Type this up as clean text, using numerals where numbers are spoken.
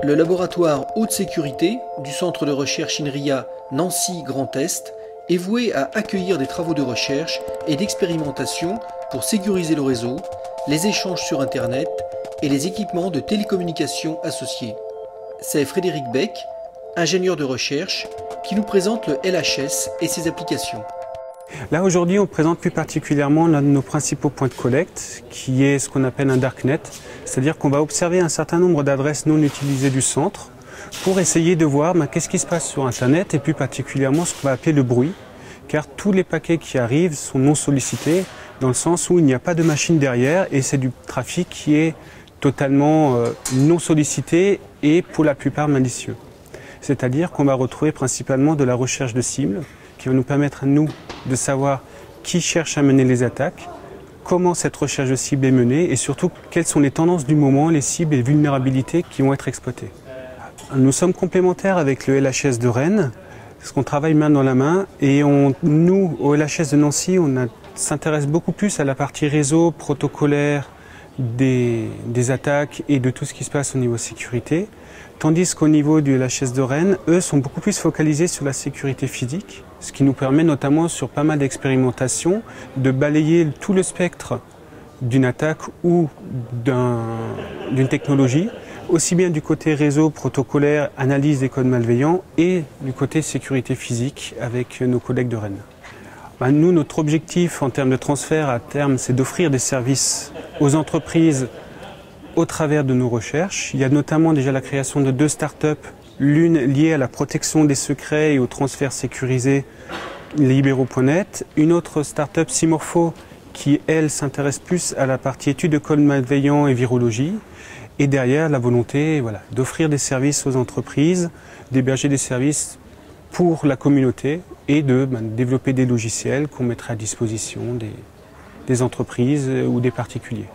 Le laboratoire haute sécurité du centre de recherche INRIA Nancy Grand Est est voué à accueillir des travaux de recherche et d'expérimentation pour sécuriser le réseau, les échanges sur Internet et les équipements de télécommunication associés. C'est Frédéric Beck, ingénieur de recherche, qui nous présente le LHS et ses applications. Là aujourd'hui on présente plus particulièrement l'un de nos principaux points de collecte qui est ce qu'on appelle un darknet, c'est-à-dire qu'on va observer un certain nombre d'adresses non utilisées du centre pour essayer de voir qu'est-ce qui se passe sur Internet et plus particulièrement ce qu'on va appeler le bruit, car tous les paquets qui arrivent sont non sollicités dans le sens où il n'y a pas de machine derrière et c'est du trafic qui est totalement non sollicité et pour la plupart malicieux. C'est-à-dire qu'on va retrouver principalement de la recherche de cibles qui va nous permettre à nous de savoir qui cherche à mener les attaques, comment cette recherche de cible est menée et surtout quelles sont les tendances du moment, les cibles et les vulnérabilités qui vont être exploitées. Nous sommes complémentaires avec le LHS de Rennes, parce qu'on travaille main dans la main et nous, au LHS de Nancy, on s'intéresse beaucoup plus à la partie réseau, protocolaire, des attaques et de tout ce qui se passe au niveau sécurité, tandis qu'au niveau du LHS de Rennes, eux sont beaucoup plus focalisés sur la sécurité physique, ce qui nous permet notamment sur pas mal d'expérimentations de balayer tout le spectre d'une attaque ou d'une technologie, aussi bien du côté réseau, protocolaire, analyse des codes malveillants et du côté sécurité physique avec nos collègues de Rennes. Nous, notre objectif en termes de transfert à terme, c'est d'offrir des services aux entreprises au travers de nos recherches. Il y a notamment déjà la création de 2 startups, l'une liée à la protection des secrets et au transfert sécurisé libéraux.net, une autre startup Simorpho qui, elle, s'intéresse plus à la partie études de code malveillant et virologie. Et derrière, la volonté d'offrir des services aux entreprises, d'héberger des services pour la communauté et de développer des logiciels qu'on mettrait à disposition des entreprises ou des particuliers.